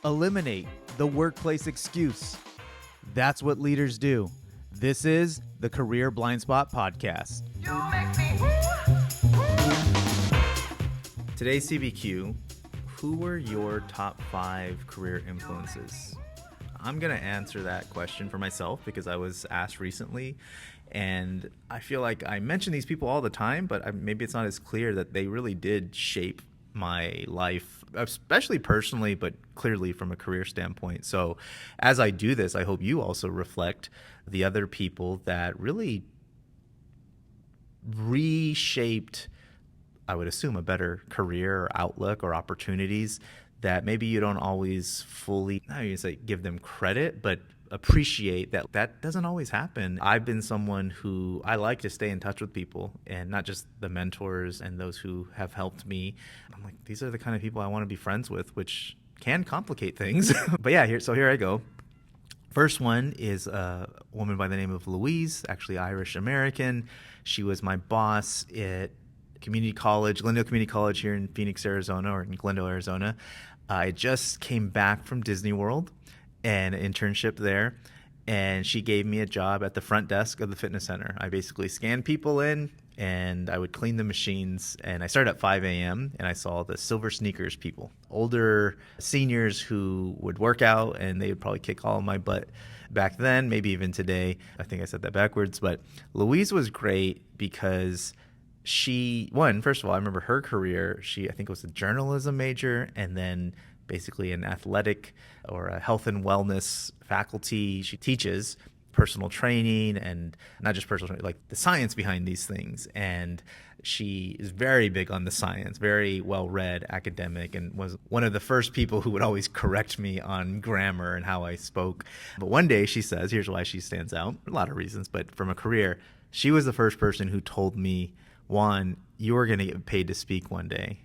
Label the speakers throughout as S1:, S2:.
S1: Eliminate the workplace excuse. That's what leaders do. This is the Career Blindspot podcast. Today's CBQ, who were your top 5 career influences? I'm going to answer that question for myself because I was asked recently, and I feel like I mention these people all the time, but maybe it's not as clear that they really did shape my life, especially personally, but clearly from a career standpoint. So as I do this, I hope you also reflect the other people that really reshaped, I would assume, a better career or outlook or opportunities that maybe you don't always fully, I mean, say give them credit, but appreciate that doesn't always happen. I've been someone who I like to stay in touch with people, and not just the mentors and those who have helped me. I'm like, these are the kind of people I want to be friends with, which can complicate things. But yeah, here I go. First one is a woman by the name of Louise, actually Irish American. She was my boss at community college, Glendale Community College here in Phoenix, Arizona, or in Glendale, Arizona. I just came back from Disney World and an internship there, and she gave me a job at the front desk of the fitness center. I basically scanned people in, and I would clean the machines, and I started at 5 a.m., and I saw the silver sneakers people, older seniors who would work out, and they would probably kick all of my butt back then, maybe even today. I think I said that backwards, but Louise was great because first of all, I remember her career. She, I think, was a journalism major, and then basically an athletic or a health and wellness faculty. She teaches personal training, and not just personal training, like the science behind these things. And she is very big on the science, very well-read, academic, and was one of the first people who would always correct me on grammar and how I spoke. But one day she says, here's why she stands out, a lot of reasons, but from a career, she was the first person who told me, Juan, you're going to get paid to speak one day.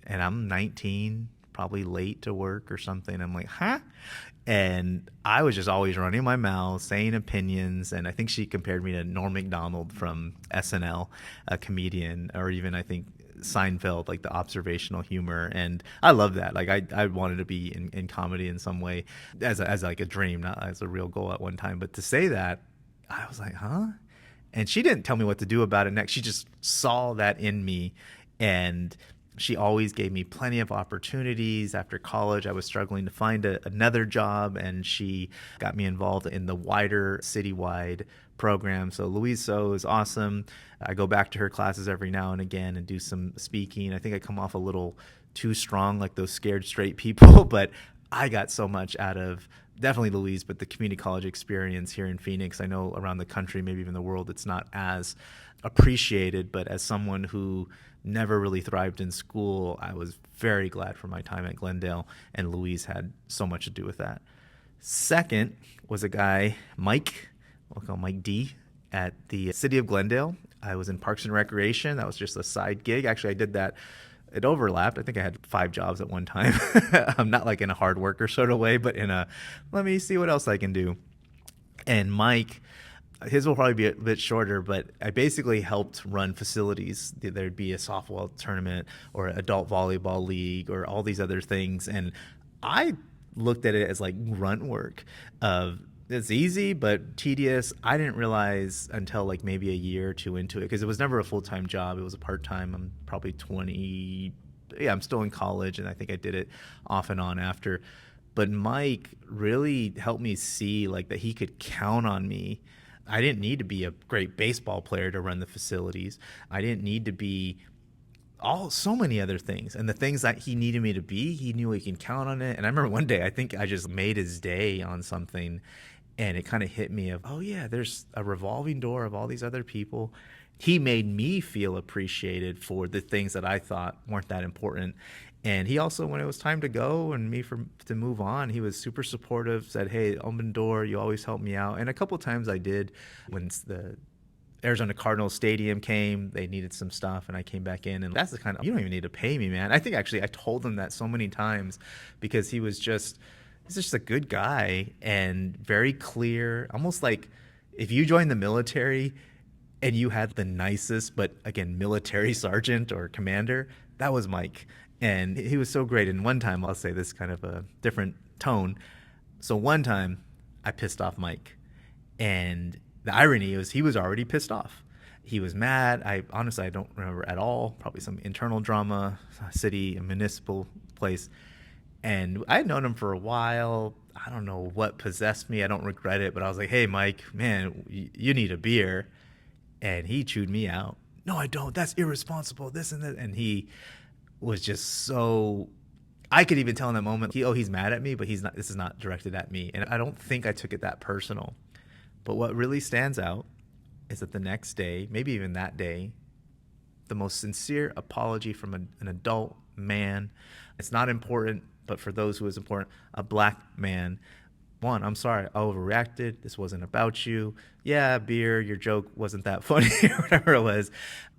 S1: And I'm 19, probably late to work or something. I'm like, huh? And I was just always running my mouth, saying opinions. And I think she compared me to Norm Macdonald from SNL, a comedian, or even I think Seinfeld, like the observational humor. And I love that. Like I wanted to be in comedy in some way as like a dream, not as a real goal at one time. But to say that, I was like, huh? And she didn't tell me what to do about it next. She just saw that in me, and she always gave me plenty of opportunities. After college, I was struggling to find another job, and she got me involved in the wider citywide program. So Louise So is awesome. I go back to her classes every now and again and do some speaking. I think I come off a little too strong, like those scared straight people, but I got so much out of definitely Louise, but the community college experience here in Phoenix. I know around the country, maybe even the world, it's not as appreciated, but as someone who never really thrived in school, I was very glad for my time at Glendale, and Louise had so much to do with that. Second was a guy, Mike, we'll call Mike D, at the city of Glendale. I was in Parks and Recreation. That was just a side gig. Actually, I did that. It overlapped. I think I had 5 jobs at one time. I'm not like in a hard worker sort of way, but in a, let me see what else I can do. And Mike, his will probably be a bit shorter, but I basically helped run facilities. There'd be a softball tournament or an adult volleyball league or all these other things. And I looked at it as like grunt work of, it's easy, but tedious. I didn't realize until like maybe a year or two into it, because it was never a full-time job. It was a part-time. I'm probably 20. Yeah, I'm still in college, and I think I did it off and on after. But Mike really helped me see like that he could count on me. I didn't need to be a great baseball player to run the facilities. I didn't need to be so many other things, and the things that he needed me to be, he knew he can count on it. And I remember one day, I think I just made his day on something, and it kind of hit me of, oh yeah, there's a revolving door of all these other people. He made me feel appreciated for the things that I thought weren't that important. And he also, when it was time to go and to move on, he was super supportive, said, hey, open door, you always help me out. And a couple times I did when the Arizona Cardinals stadium came, they needed some stuff, and I came back in. And that's the kind of, you don't even need to pay me, man. I think actually I told him that so many times because he's just a good guy and very clear, almost like if you joined the military and you had the nicest, but again, military sergeant or commander, that was Mike. And he was so great. And one time, I'll say this kind of a different tone. So one time I pissed off Mike, and the irony was he was already pissed off. He was mad. I don't remember at all, probably some internal drama, a municipal place. And I had known him for a while. I don't know what possessed me. I don't regret it, but I was like, hey, Mike, man, you need a beer. And he chewed me out. No, I don't. That's irresponsible, this and that. And he was just so, I could even tell in that moment, he's mad at me, but this is not directed at me. And I don't think I took it that personal. But what really stands out is that the next day, maybe even that day, the most sincere apology from an adult man. It's not important, but for those who is important, a black man. Juan, I'm sorry, I overreacted. This wasn't about you. Yeah, beer, your joke wasn't that funny or whatever it was.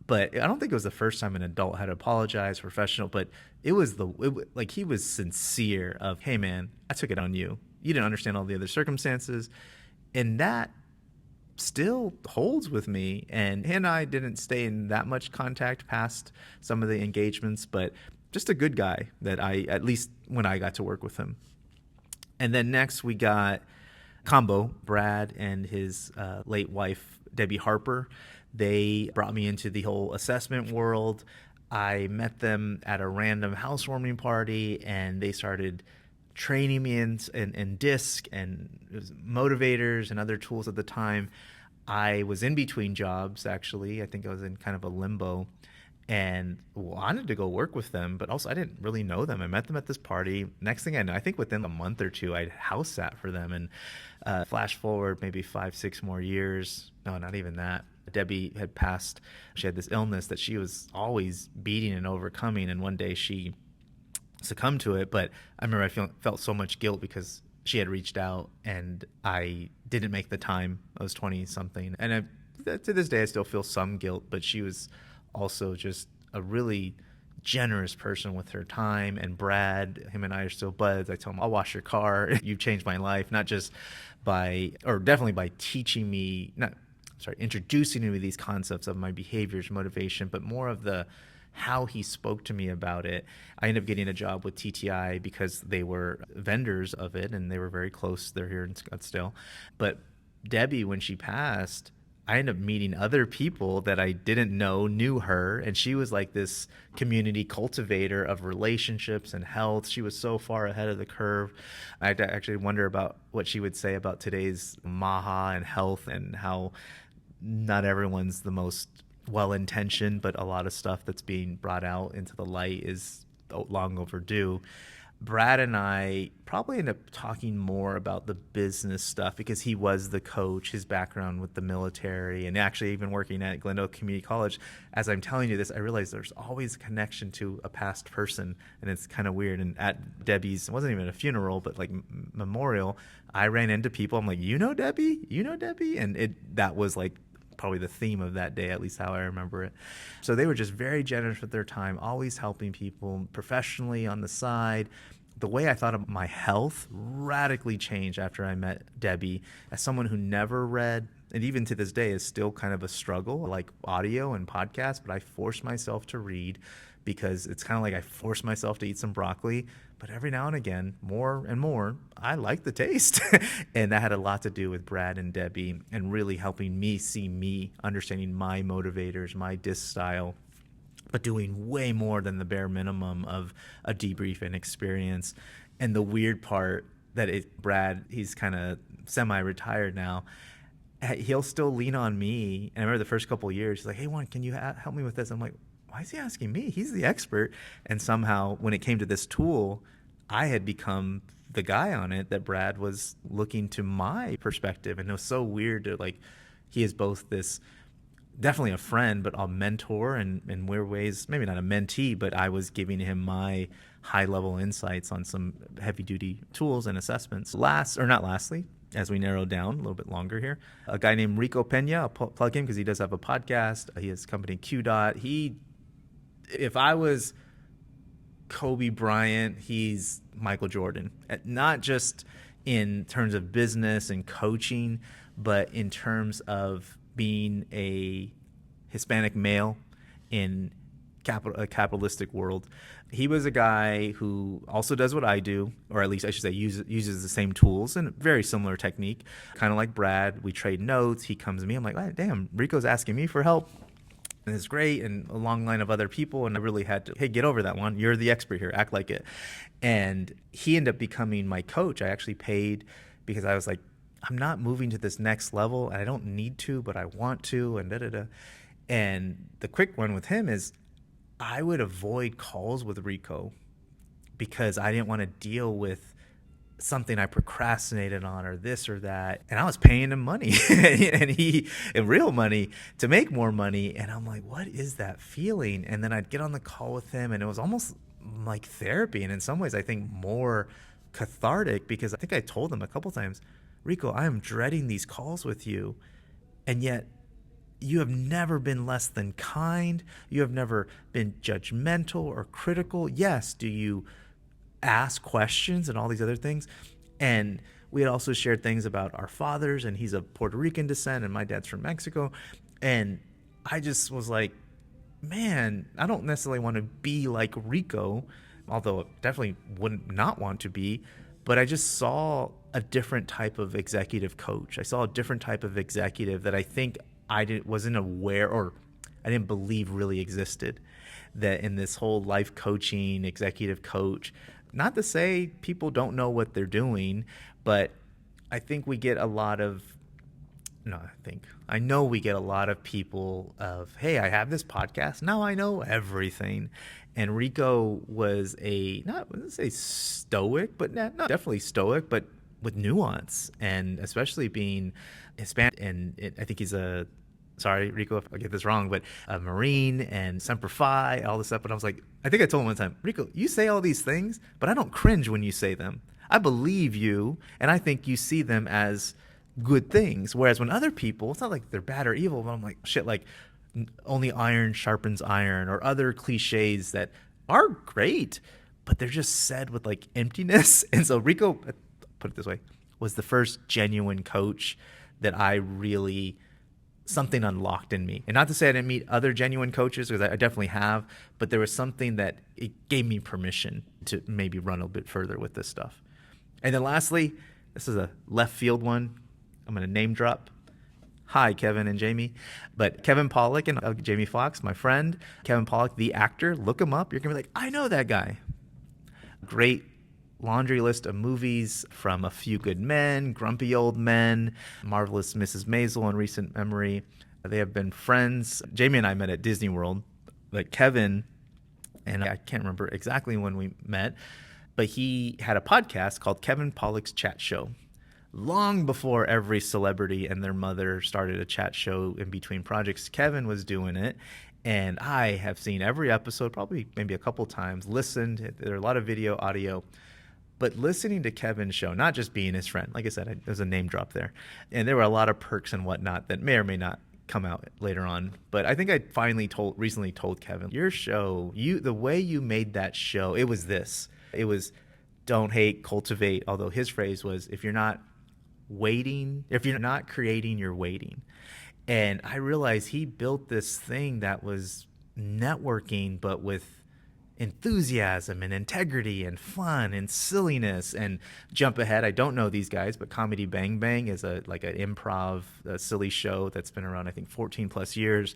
S1: But I don't think it was the first time an adult had to apologize, professional, but he was sincere of, hey man, I took it on you. You didn't understand all the other circumstances. And that still holds with me. And he and I didn't stay in that much contact past some of the engagements, but just a good guy that at least when I got to work with him. And then next we got combo, Brad and his late wife, Debbie Harper. They brought me into the whole assessment world. I met them at a random housewarming party, and they started training me in DISC and motivators and other tools at the time. I was in between jobs, actually. I think I was in kind of a limbo and wanted to go work with them, but also I didn't really know them. I met them at this party. Next thing I know, I think within a month or two, I house sat for them. And flash forward maybe 5-6 more years. No, not even that. Debbie had passed. She had this illness that she was always beating and overcoming. And one day she succumbed to it. But I remember I felt so much guilt because she had reached out and I didn't make the time. I was 20 something. And to this day, I still feel some guilt, but she was also just a really generous person with her time. And Brad, him and I are still buds. I tell him, I'll wash your car. You've changed my life, not just definitely by teaching me, introducing me to these concepts of my behaviors, motivation, but more of how he spoke to me about it. I ended up getting a job with TTI because they were vendors of it and they were very close. They're here in Scottsdale. But Debbie, when she passed, I ended up meeting other people that I didn't know knew her, and she was like this community cultivator of relationships and health. She was so far ahead of the curve. I actually wonder about what she would say about today's MAHA and health and how not everyone's the most well-intentioned, but a lot of stuff that's being brought out into the light is long overdue. Brad and I probably end up talking more about the business stuff because he was the coach, his background with the military, and actually even working at Glendale Community College. As I'm telling you this, I realize there's always a connection to a past person, and it's kind of weird. And at Debbie's, it wasn't even a funeral, but like memorial, I ran into people. I'm like, you know Debbie? You know Debbie? And that was like probably the theme of that day, at least how I remember it. So they were just very generous with their time, always helping people professionally on the side. The way I thought of my health radically changed after I met Debbie. As someone who never read, and even to this day is still kind of a struggle, like audio and podcasts, but I force myself to read because it's kind of like I force myself to eat some broccoli. But every now and again, more and more, I like the taste. And that had a lot to do with Brad and Debbie and really helping me see me, understanding my motivators, my DISC style, but doing way more than the bare minimum of a debrief and experience. And the weird part Brad, he's kind of semi-retired now. He'll still lean on me. And I remember the first couple of years, he's like, hey, Juan, can you help me with this? I'm like, why is he asking me? He's the expert. And somehow when it came to this tool, I had become the guy on it that Brad was looking to my perspective. And it was so weird to he is both this definitely a friend, but a mentor and in weird ways, maybe not a mentee, but I was giving him my high level insights on some heavy duty tools and assessments. Lastly, as we narrow down a little bit longer here, a guy named Rico Pena, I'll plug him because he does have a podcast. He has company Q. If I was Kobe Bryant, he's Michael Jordan, not just in terms of business and coaching, but in terms of being a Hispanic male in a capitalistic world. He was a guy who also does what I do, or at least I should say uses the same tools and very similar technique. Kind of like Brad, we trade notes. He comes to me. I'm like, oh, damn, Rico's asking me for help. And it's great, and a long line of other people, and I really had to, hey, get over that one. You're the expert here. Act like it. And he ended up becoming my coach. I actually paid because I was like, I'm not moving to this next level, and I don't need to, but I want to, and da-da-da. And the quick one with him is I would avoid calls with Rico because I didn't want to deal with something I procrastinated on or this or that. And I was paying him money and real money to make more money. And I'm like, what is that feeling? And then I'd get on the call with him, and it was almost like therapy. And in some ways, I think more cathartic, because I think I told him a couple times, Rico, I am dreading these calls with you. And yet you have never been less than kind. You have never been judgmental or critical. Yes, do you ask questions and all these other things? And we had also shared things about our fathers, and he's of Puerto Rican descent and my dad's from Mexico. And I just was like, man, I don't necessarily want to be like Rico, although I definitely wouldn't not want to be, but I just saw a different type of executive coach. I saw a different type of executive that I think wasn't aware, or I didn't believe really existed, that in this whole life coaching, executive coach. Not to say people don't know what they're doing, but I think we get a lot of, I know we get a lot of people of, hey, I have this podcast, now I know everything. And Rico was not say stoic, but not definitely stoic, but with nuance, and especially being Hispanic. And I think he's sorry, Rico, if I get this wrong, but a Marine and Semper Fi, all this stuff. But I was like, I think I told him one time, Rico, you say all these things, but I don't cringe when you say them. I believe you, and I think you see them as good things. Whereas when other people, it's not like they're bad or evil, but I'm like, shit, like only iron sharpens iron, or other cliches that are great, but they're just said with like emptiness. And so Rico, put it this way, was the first genuine coach that I really, something unlocked in me. And not to say I didn't meet other genuine coaches, because I definitely have, but there was something that it gave me permission to maybe run a bit further with this stuff. And then lastly, this is a left field one. I'm going to name drop. Hi, Kevin and Jamie. But Kevin Pollak and Jamie Foxx, my friend. Kevin Pollak, the actor, look him up. You're going to be like, I know that guy. Great laundry list of movies, from A Few Good Men, Grumpy Old Men, Marvelous Mrs. Maisel in recent memory. They have been friends. Jamie and I met at Disney World, but Kevin, and I can't remember exactly when we met, but he had a podcast called Kevin Pollak's Chat Show. Long before every celebrity and their mother started a chat show in between projects, Kevin was doing it. And I have seen every episode, probably maybe a couple times, listened. There are a lot of video, audio. But listening to Kevin's show, not just being his friend, like I said, there's a name drop there. And there were a lot of perks and whatnot that may or may not come out later on. But I think I recently told Kevin, your show, the way you made that show, it was this. It was don't hate, cultivate. Although his phrase was, if you're not creating, you're waiting. And I realized he built this thing that was networking, but with enthusiasm and integrity and fun and silliness. And jump ahead, I don't know these guys, but Comedy Bang Bang is like an improv, silly show that's been around, I think, 14 plus years.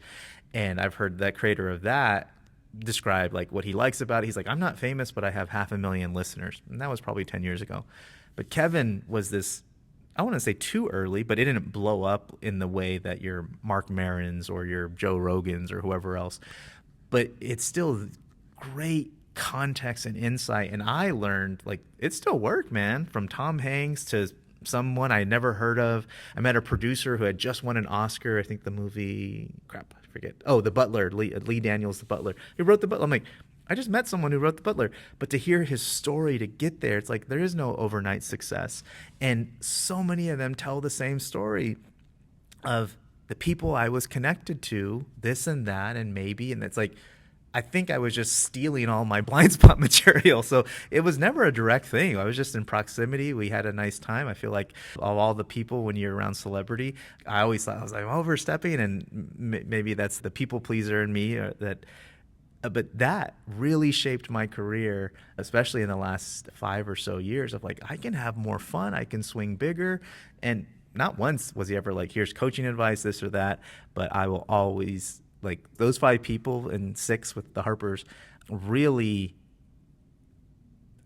S1: And I've heard that creator of that describe like what he likes about it. He's like, I'm not famous, but I have 500,000 listeners. And that was probably 10 years ago. But Kevin was this, I want to say too early, but it didn't blow up in the way that your Mark Marons or your Joe Rogans or whoever else. But it's still great context and insight. And I learned, like, it still worked, man, from Tom Hanks to someone I never heard of. I met a producer who had just won an Oscar. I think the movie, I forget. Oh, The Butler, Lee Daniels, The Butler. He wrote The Butler. I'm like, I just met someone who wrote The Butler. But to hear his story, to get there, it's like there is no overnight success. And so many of them tell the same story of the people I was connected to, this and that, and maybe. And it's like, I think I was just stealing all my Blindspot material. So it was never a direct thing. I was just in proximity. We had a nice time. I feel like of all the people, when you're around celebrity, I always thought I was like, I'm overstepping. And maybe that's the people pleaser in me that But that really shaped my career, especially in the last 5 or so years of like, I can have more fun. I can swing bigger. And not once was he ever like, here's coaching advice, this or that. But I will always, like, those 5 people and 6 with the Harpers, really,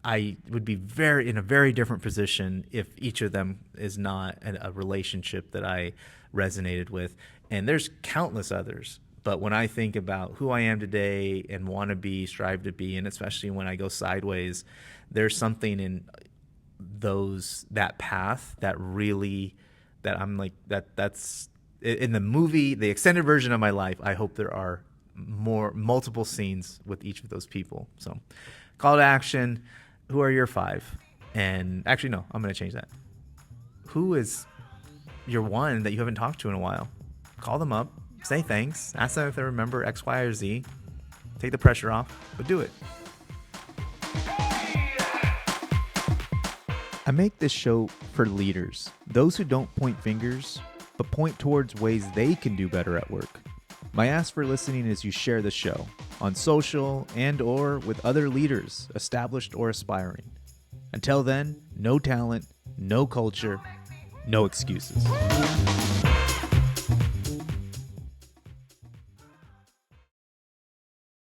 S1: I would be in a very different position if each of them is not a relationship that I resonated with. And there's countless others. But when I think about who I am today and want to be, strive to be, and especially when I go sideways, there's something in that path that I'm like, that's in the movie, the extended version of my life. I hope there are multiple scenes with each of those people. So call to action. Who are your 5? And actually, no, I'm going to change that. Who is your one that you haven't talked to in a while? Call them up. Say thanks. Ask them if they remember X, Y, or Z. Take the pressure off, but do it. I make this show for leaders, those who don't point fingers, but point towards ways they can do better at work. My ask for listening is you share the show on social and or with other leaders, established or aspiring. Until then, no talent, no culture, no excuses.